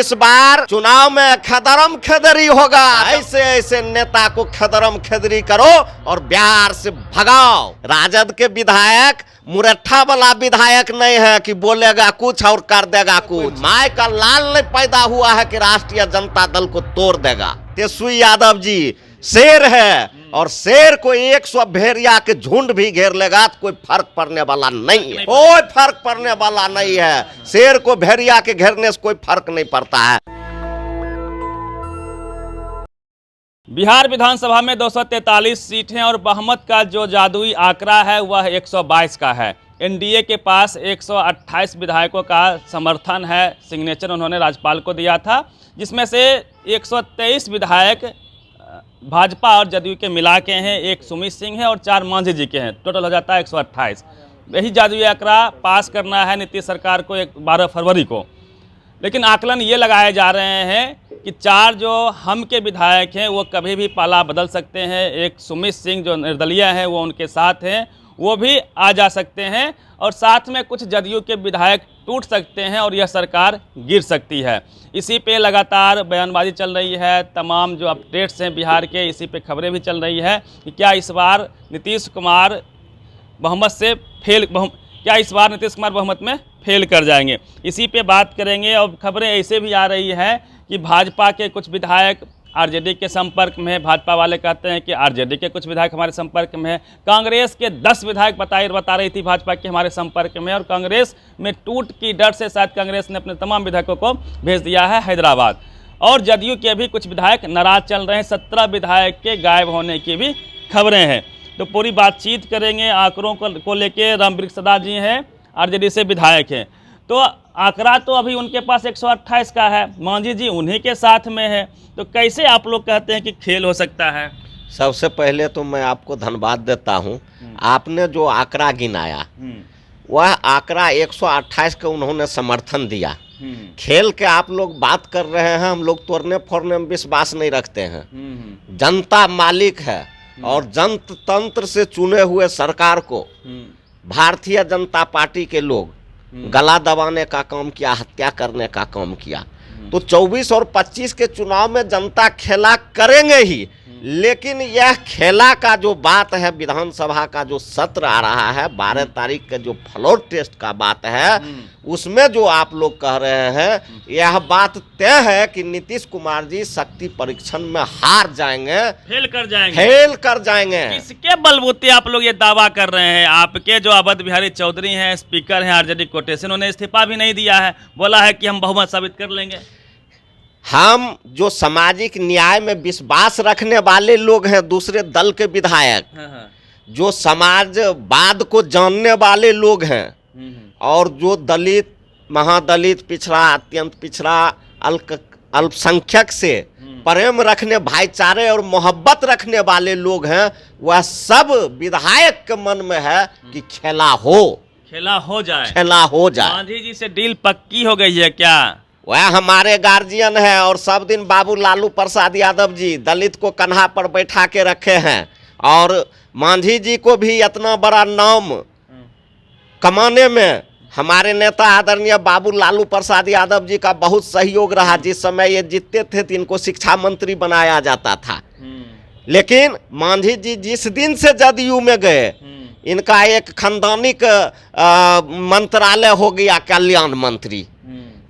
इस बार चुनाव में खदरम खदरी होगा। ऐसे ऐसे नेता को खदरम खदरी करो और बिहार से भगाओ। राजद के विधायक मुरट्ठा वाला विधायक नहीं है कि बोलेगा कुछ और कर देगा कुछ। माय का लाल नहीं पैदा हुआ है कि राष्ट्रीय जनता दल को तोड़ देगा। तेजस्वी यादव जी शेर है और शेर को 100 भेड़िया के झुंड भी घेर लेगा तो कोई फर्क पड़ने वाला नहीं है, कोई फर्क पड़ने वाला नहीं है। शेर को भेड़िया के घेरने से कोई फर्क नहीं पड़ता है। बिहार विधानसभा में 243 सीटें और बहुमत का जो जादुई आंकड़ा है वह 122 का है। एनडीए के पास 128 विधायकों का समर्थन है। सिग्नेचर उन्होंने राज्यपाल को दिया था, जिसमें से 123 विधायक भाजपा और जदयू के मिला के हैं, एक सुमित सिंह है और 4 मांझी जी के हैं। टोटल हो जाता है 128। यही जादुई आंकड़ा पास करना है नीतीश सरकार को 12 फरवरी को। लेकिन आकलन ये लगाए जा रहे हैं कि 4 जो हम के विधायक हैं वो कभी भी पाला बदल सकते हैं। एक सुमित सिंह जो निर्दलीय हैं वो उनके साथ हैं, वो भी आ जा सकते हैं और साथ में कुछ जदयू के विधायक टूट सकते हैं और यह सरकार गिर सकती है। इसी पे लगातार बयानबाजी चल रही है। तमाम जो अपडेट्स हैं बिहार के, इसी पे खबरें भी चल रही है कि क्या इस बार नीतीश कुमार बहुमत में फेल कर जाएंगे। इसी पे बात करेंगे और खबरें ऐसे भी आ रही है कि भाजपा के कुछ विधायक आरजेडी के संपर्क में है। भाजपा वाले कहते हैं कि आरजेडी के कुछ विधायक हमारे संपर्क में है। कांग्रेस के 10 विधायक बता रही थी भाजपा के हमारे संपर्क में, और कांग्रेस में टूट की डर से शायद कांग्रेस ने अपने तमाम विधायकों को भेज दिया है हैदराबाद। और जदयू के भी कुछ विधायक नाराज चल रहे हैं। 17 विधायक के गायब होने की भी खबरें हैं। तो पूरी बातचीत करेंगे आंकड़ों को लेके। रामवृक्ष सदा जी हैं, आरजेडी से विधायक हैं। तो आंकड़ा तो अभी उनके पास 128 का है, मांझी जी उन्हीं के साथ में है। तो कैसे आप लोग कहते हैं कि खेल हो सकता है? सबसे पहले तो मैं आपको धन्यवाद देता हूं। आपने जो आंकड़ा गिनाया वह आंकड़ा 128 का उन्होंने समर्थन दिया। खेल के आप लोग बात कर रहे हैं, हम लोग तोड़ने फोड़ने में विश्वास नहीं रखते हैं। जनता मालिक है और जनतंत्र से चुने हुए सरकार को भारतीय जनता पार्टी के लोग गला दबाने का काम किया, हत्या करने का काम किया। तो 24 और 25 के चुनाव में जनता खेला करेंगे ही, लेकिन यह खेला का जो बात है, विधानसभा का जो सत्र आ रहा है 12 तारीख का जो फ्लोर टेस्ट का बात है, उसमें जो आप लोग कह रहे हैं यह बात तय है कि नीतीश कुमार जी शक्ति परीक्षण में हार जाएंगे, फेल कर जाएंगे। किसके बलबूते आप लोग ये दावा कर रहे हैं? आपके जो अवध बिहारी चौधरी हैं, स्पीकर हैं आरजेडी कोटे से, उन्होंने इस्तीफा भी नहीं दिया है, बोला है कि हम बहुमत साबित कर लेंगे। हम जो सामाजिक न्याय में विश्वास रखने वाले लोग हैं, दूसरे दल के विधायक, जो समाजवाद को जानने वाले लोग हैं और जो दलित, महादलित, पिछड़ा, अत्यंत पिछड़ा, अल्पसंख्यक से प्रेम रखने, भाईचारे और मोहब्बत रखने वाले लोग हैं, वह सब विधायक के मन में है कि खेला हो जाए। गांधी जी से डील पक्की हो गई है क्या? वह हमारे गार्जियन है और सब दिन बाबू लालू प्रसाद यादव जी दलित को कन्हा पर बैठा के रखे हैं, और मांझी जी को भी इतना बड़ा नाम कमाने में हमारे नेता आदरणीय बाबू लालू प्रसाद यादव जी का बहुत सहयोग रहा। जिस समय ये जीतते थे तो इनको शिक्षा मंत्री बनाया जाता था, लेकिन मांझी जी जिस दिन से जदयू में गए, इनका एक खानदानी मंत्रालय हो गया कल्याण मंत्री।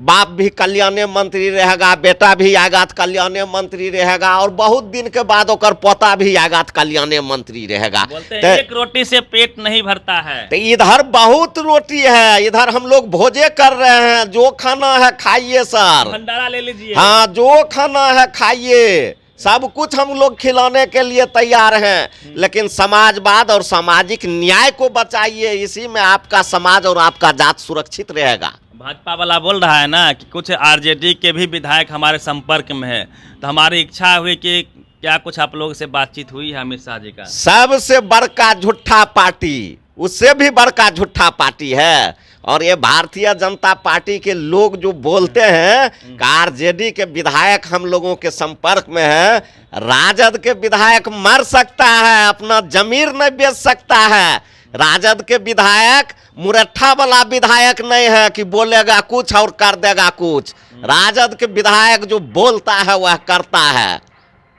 बाप भी कल्याण मंत्री रहेगा, बेटा भी आएगा तो कल्याण मंत्री रहेगा, और बहुत दिन के बाद ओकर पोता भी आएगा तो कल्याण मंत्री रहेगा। एक रोटी से पेट नहीं भरता है। तो इधर बहुत रोटी है, इधर हम लोग भोजे कर रहे हैं। जो खाना है खाइए सर, भंडारा ले लीजिए। हाँ, जो खाना है खाइए, सब कुछ हम लोग खिलाने के लिए तैयार हैं, लेकिन समाजवाद और सामाजिक न्याय को बचाइए। इसी में आपका समाज और आपका जात सुरक्षित रहेगा। भाजपा वाला बोल रहा है ना कि कुछ आरजेडी के भी विधायक हमारे संपर्क में है, तो हमारी इच्छा हुई कि क्या कुछ आप लोगों से बातचीत हुई है अमित शाह जी का? सबसे बड़का झूठा पार्टी, उससे भी बड़का झूठा पार्टी है। और ये भारतीय जनता पार्टी के लोग जो बोलते हैं कि आरजेडी के विधायक हम लोगों के संपर्क में है, राजद के विधायक मर सकता है, अपना जमीर नहीं बेच सकता है, राजद के विधायक मुरट्ठा वाला विधायक नहीं है कि बोलेगा कुछ और कर देगा कुछ। राजद के विधायक जो बोलता है वह करता है।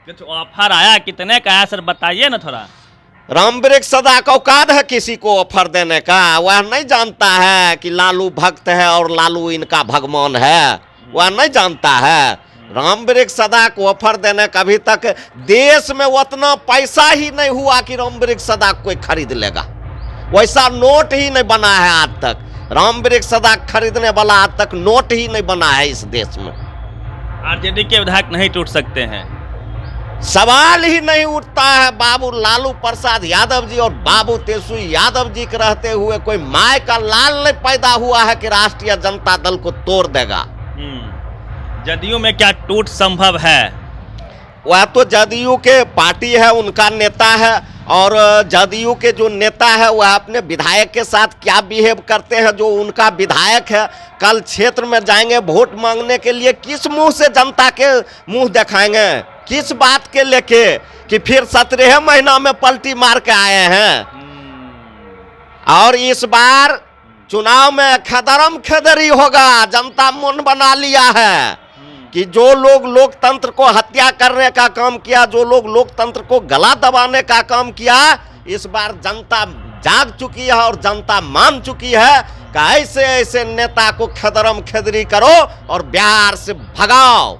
कुछ ऑफर आया, कितने का है सर बताइए ना थोड़ा। रामवृक्ष सदा का औकात है किसी को ऑफर देने का? वह नहीं जानता है कि लालू भक्त है और लालू इनका भगवान है, वह नहीं जानता है। रामवृक्ष सदा को ऑफर देने का अभी तक देश में उतना पैसा ही नहीं हुआ कि रामवृक्ष सदा कोई खरीद लेगा। वैसा नोट ही नहीं बना है आज तक। रामवृक्ष सदा खरीदने वाला आज तक नोट ही नहीं बना है इस देश में। आरजेडी के विधायक नहीं टूट सकते हैं, सवाल ही नहीं उठता है। बाबू लालू प्रसाद यादव जी और बाबू तेजस्वी यादव जी के रहते हुए कोई माय का लाल नहीं पैदा हुआ है कि राष्ट्रीय जनता दल को तोड़ देगा। जदयू में क्या टूट संभव है? वह तो जदयू के पार्टी है, उनका नेता है, और जदयू के जो नेता है वह अपने विधायक के साथ क्या बिहेव करते हैं। जो उनका विधायक है कल क्षेत्र में जाएंगे वोट मांगने के लिए, किस मुंह से जनता के मुंह दिखाएंगे, किस बात के लेके कि फिर 17 महीना में पलटी मार के आए हैं। और इस बार चुनाव में खदरम खदरी होगा। जनता मन बना लिया है कि जो लोग लोकतंत्र को हत्या करने का काम किया, जो लोग लोकतंत्र को गला दबाने का काम किया, इस बार जनता जाग चुकी है और जनता मान चुकी है कि ऐसे ऐसे नेता को खदरम खदरी करो और बिहार से भगाओ।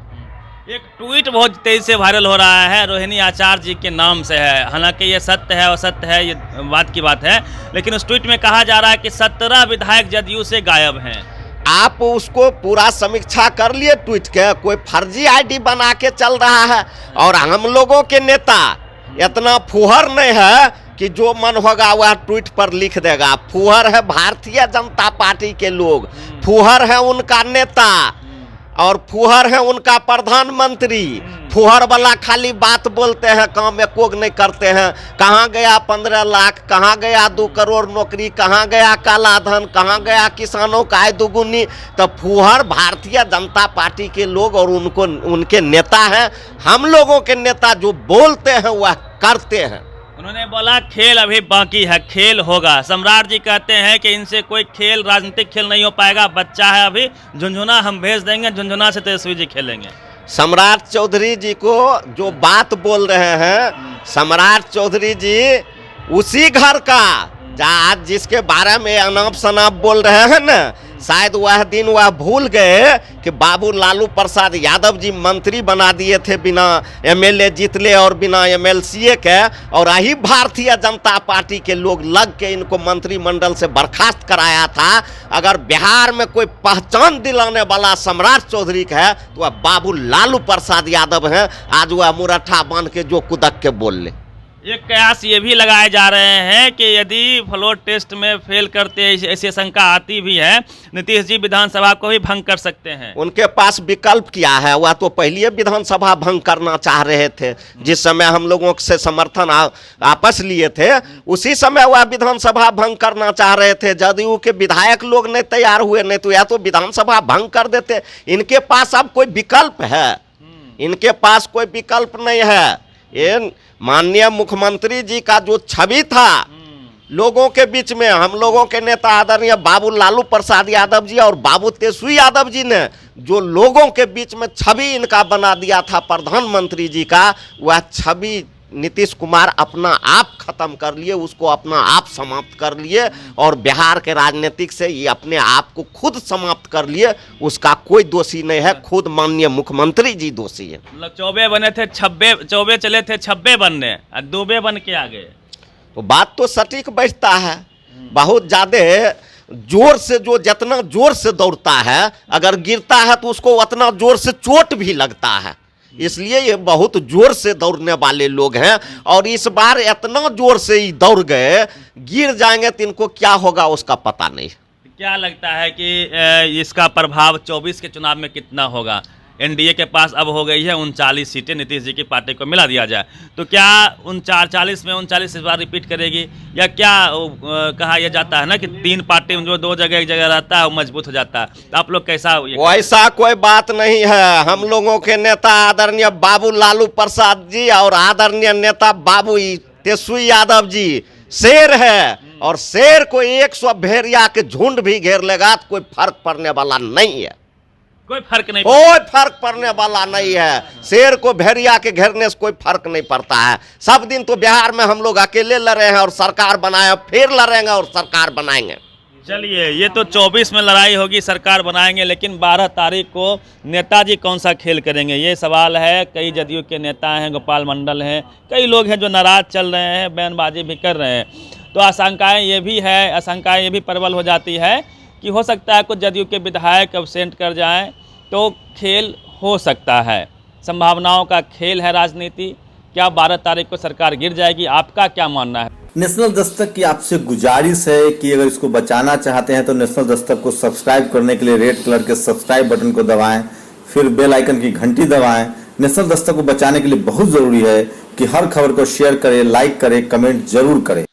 एक ट्वीट बहुत तेजी से वायरल हो रहा है, रोहिणी आचार्य जी के नाम से है। हालांकि ये सत्य है और सत्य है, ये बात की बात है, लेकिन उस ट्वीट में कहा जा रहा है कि 17 विधायक जदयू से गायब हैं। आप उसको पूरा समीक्षा कर लिए ट्वीट के? कोई फर्जी आईडी बना के चल रहा है। और हम लोगों के नेता इतना फुहर नहीं है कि जो मन होगा वह ट्वीट पर लिख देगा। फुहर है भारतीय जनता पार्टी के लोग, फुहर है उनका नेता और फुहर है उनका प्रधानमंत्री। फुहर वाला खाली बात बोलते हैं, काम एकोग नहीं करते हैं। कहाँ गया 15 लाख, कहाँ गया 2 करोड़ नौकरी, कहाँ गया काला धन, कहाँ गया किसानों का आय दुगुनी। तो फुहर भारतीय जनता पार्टी के लोग और उनके नेता हैं। हम लोगों के नेता जो बोलते हैं वह करते हैं। उन्होंने बोला खेल अभी बाकी है, खेल होगा। सम्राट जी कहते हैं कि इनसे कोई खेल, राजनीतिक खेल नहीं हो पाएगा, बच्चा है अभी, झुंझुना हम भेज देंगे, झुंझुना से तेजस्वी जी खेलेंगे। सम्राट चौधरी जी को जो बात बोल रहे हैं, सम्राट चौधरी जी उसी घर का आज जिसके बारे में अनाप शनाप बोल रहे हैं ना, शायद वह दिन वह भूल गए कि बाबू लालू प्रसाद यादव जी मंत्री बना दिए थे बिना एमएलए जीतले और बिना एमएलसीए के, और यही भारतीय जनता पार्टी के लोग लग के इनको मंत्रिमंडल से बर्खास्त कराया था। अगर बिहार में कोई पहचान दिलाने वाला सम्राट चौधरी का है तो वह बाबू लालू प्रसाद यादव हैं। आज वह मुरट्ठा बांध के जो कुदक के बोल ले। एक कयास ये भी लगाए जा रहे हैं कि यदि फ्लोर टेस्ट में फेल करते ऐसी शंका आती भी है, नीतीश जी विधानसभा को भी भंग कर सकते हैं। उनके पास विकल्प क्या है? वह तो पहले विधानसभा भंग करना चाह रहे थे। जिस समय हम लोगों से समर्थन आपस लिए थे उसी समय वह विधानसभा भंग करना चाह रहे थे। जदयू के विधायक लोग नहीं तैयार हुए, नहीं तो या तो विधानसभा भंग कर देते। इनके पास अब कोई विकल्प है? इनके पास कोई विकल्प नहीं है। ये माननीय मुख्यमंत्री जी का जो छवि था लोगों के बीच में, हम लोगों के नेता आदरणीय बाबू लालू प्रसाद यादव जी और बाबू तेजस्वी यादव जी ने जो लोगों के बीच में छवि इनका बना दिया था प्रधानमंत्री जी का, वह छवि नीतीश कुमार अपना आप खत्म कर लिए, उसको अपना आप समाप्त कर लिए और बिहार के राजनीतिक से ये अपने आप को खुद समाप्त कर लिए। उसका कोई दोषी नहीं है, खुद माननीय मुख्यमंत्री जी दोषी है। मतलब चौबे बने थे, चौबे चले थे 26 बनने, दूबे बन के आ गए। तो बात तो सटीक बैठता है। बहुत ज़्यादा जोर से, जो जितना जोर से दौड़ता है अगर गिरता है तो उसको उतना जोर से चोट भी लगता है। इसलिए ये बहुत जोर से दौड़ने वाले लोग हैं और इस बार इतना जोर से ही दौड़ गए, गिर जाएंगे तो इनको क्या होगा उसका पता नहीं। क्या लगता है कि इसका प्रभाव 24 के चुनाव में कितना होगा? एनडीए के पास अब हो गई है 39 सीटें, नीतीश जी की पार्टी को मिला दिया जाए तो क्या 39 में 39 इस बार रिपीट करेगी, या क्या कहा यह जाता है ना कि 3 पार्टी जो 2 जगह एक जगह रहता है वो मजबूत हो जाता है? तो आप लोग कैसा? वैसा कोई बात नहीं है। हम लोगों के नेता आदरणीय बाबू लालू प्रसाद जी और आदरणीय नेता बाबू तेजस्वी यादव जी शेर है और शेर को 100 भेड़िया के झुंड भी घेर लेगा तो कोई फर्क पड़ने वाला नहीं है, कोई फर्क नहीं कोई फर्क पड़ने वाला नहीं है। शेर को भेड़िया के घेरने से कोई फर्क नहीं पड़ता है। सब दिन तो बिहार में हम लोग अकेले लड़े हैं और सरकार बनाए, फिर लड़ेंगे और सरकार बनाएंगे। चलिए, ये तो 24 में लड़ाई होगी, सरकार बनाएंगे, लेकिन 12 तारीख को नेताजी कौन सा खेल करेंगे, ये सवाल है। कई जदयू के नेता हैं, गोपाल मंडल हैं, कई लोग हैं जो नाराज चल रहे हैं, बयानबाजी भी कर रहे हैं। तो आशंकाएं ये भी प्रबल हो जाती है कि हो सकता है कुछ जदयू के विधायक एब्सेंट कर जाएं, तो खेल हो सकता है। संभावनाओं का खेल है राजनीति। क्या 12 तारीख को सरकार गिर जाएगी? आपका क्या मानना है? नेशनल दस्तक की आपसे गुजारिश है कि अगर इसको बचाना चाहते हैं तो नेशनल दस्तक को सब्सक्राइब करने के लिए रेड कलर के सब्सक्राइब बटन को दबाएं, फिर बेल आइकन की घंटी दबाएं। नेशनल दस्तक को बचाने के लिए बहुत जरूरी है कि हर खबर को शेयर करें, लाइक करें, कमेंट जरूर करें।